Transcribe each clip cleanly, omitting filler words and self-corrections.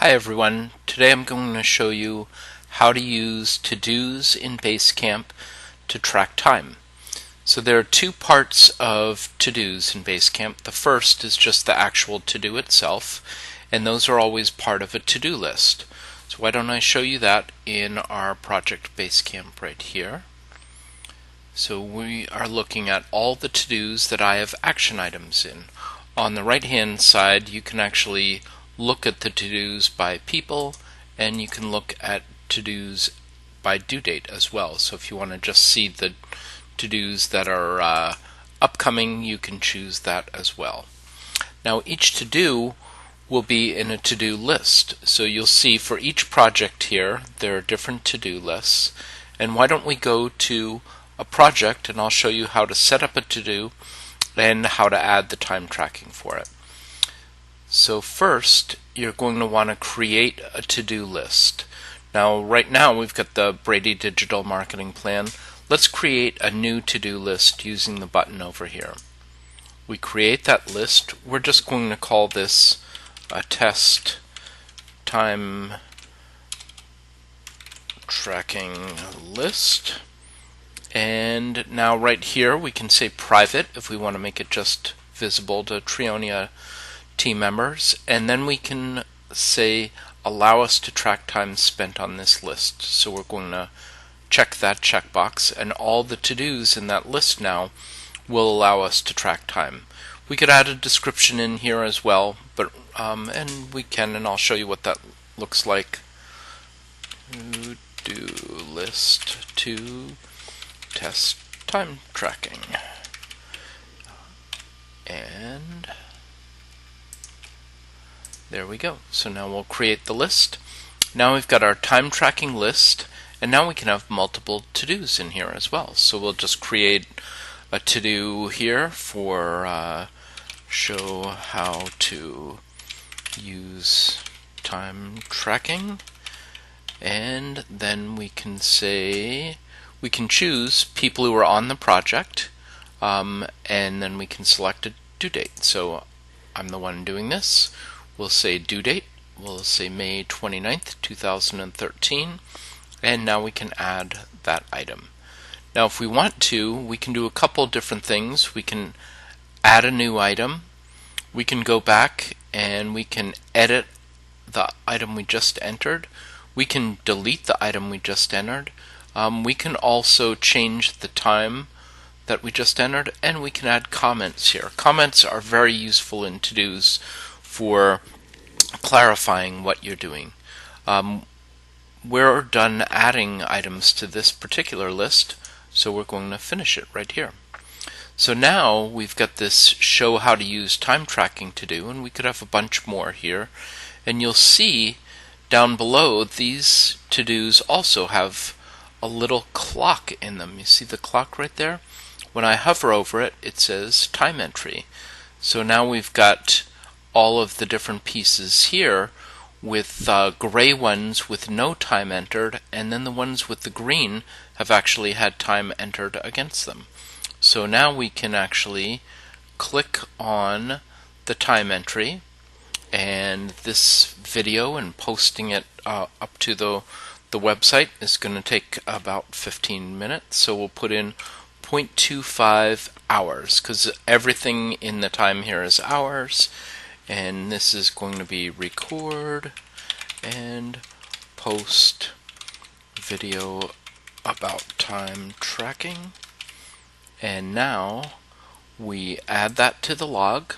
Hi everyone, today I'm going to show you how to use to-dos in Basecamp to track time. So there are two parts of to-dos in Basecamp. The first is just the actual to-do itself, and those are always part of a to-do list. So why don't I show you that in our project Basecamp right here. So we are looking at all the to-dos that I have action items in. On the right hand side you can actually look at the to-dos by people, and you can look at to-dos by due date as well. So if you want to just see the to-dos that are upcoming, you can choose that as well. Now each to-do will be in a to-do list. So you'll see for each project here there are different to-do lists. And why don't we go to a project and I'll show you how to set up a to-do and how to add the time tracking for it. So first you're going to want to create a to-do list. Now right now we've got the Brady Digital Marketing Plan. Let's create a new to-do list using the button over here. We create that list. We're just going to call this a test time tracking list. And now right here we can say private if we want to make it just visible to Trionia team members, and then we can say allow us to track time spent on this list. So we're going to check that checkbox, and all the to-dos in that list now will allow us to track time. We could add a description in here as well, but and we can, and I'll show you what that looks like. To-do list to test time tracking, and there we go. So now we'll create the list. Now we've got our time tracking list, and now we can have multiple to-dos in here as well. So we'll just create a to-do here for show how to use time tracking, and then we can say we can choose people who are on the project, and then we can select a due date. So I'm the one doing this. We'll say due date. We'll say May 29th, 2013, and now we can add that item. Now if we want to, we can do a couple different things. We can add a new item. We can go back and we can edit the item we just entered. We can delete the item we just entered. We can also change the time that we just entered, and we can add comments here. Comments are very useful in to-dos for clarifying what you're doing. We're done adding items to this particular list, so we're going to finish it right here. So now we've got this show how to use time tracking to do, and we could have a bunch more here. And you'll see down below these to-dos also have a little clock in them. You see the clock right there? When I hover over it, it says time entry. So now we've got all of the different pieces here with gray ones with no time entered, and then the ones with the green have actually had time entered against them. So now we can actually click on the time entry, and this video and posting it up to the website is going to take about 15 minutes. So we'll put in 0.25 hours because everything in the time here is hours, and this is going to be record and post video about time tracking. And now we add that to the log,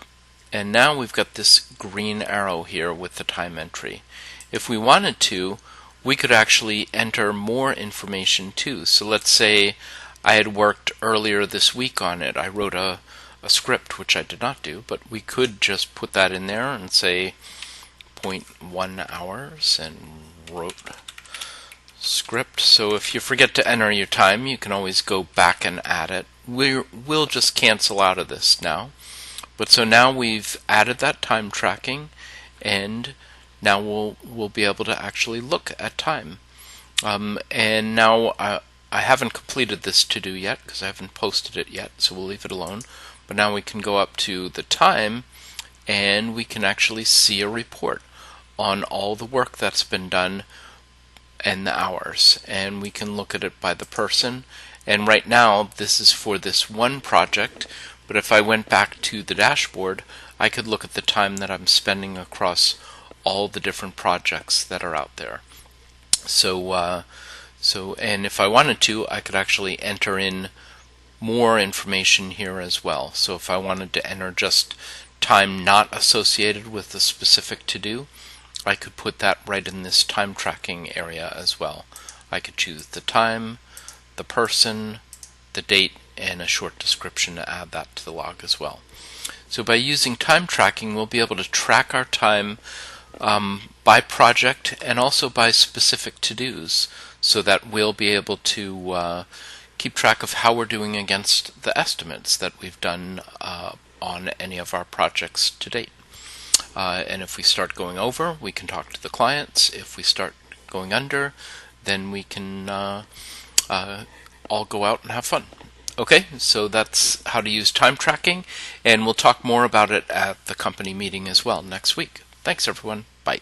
and now we've got this green arrow here with the time entry. If we wanted to, we could actually enter more information too. So let's say I had worked earlier this week on it. I wrote a script, which I did not do, but we could just put that in there and say 0.1 hours and wrote script. So if you forget to enter your time, you can always go back and add it. We'll just cancel out of this now. But so now we've added that time tracking, and now we'll be able to actually look at time. And now I haven't completed this to-do yet because I haven't posted it yet, so we'll leave it alone. But now we can go up to the time, and we can actually see a report on all the work that's been done and the hours, and we can look at it by the person. And right now this is for this one project, but if I went back to the dashboard, I could look at the time that I'm spending across all the different projects that are out there. And if I wanted to, I could actually enter in more information here as well. So if I wanted to enter just time not associated with the specific to-do, I could put that right in this time tracking area as well. I could choose the time, the person, the date, and a short description to add that to the log as well. So by using time tracking, we'll be able to track our time by project and also by specific to-dos, so that we'll be able to keep track of how we're doing against the estimates that we've done on any of our projects to date. And if we start going over, we can talk to the clients. If we start going under, then we can all go out and have fun. Okay, so that's how to use time tracking, and we'll talk more about it at the company meeting as well next week. Thanks, everyone. Bye.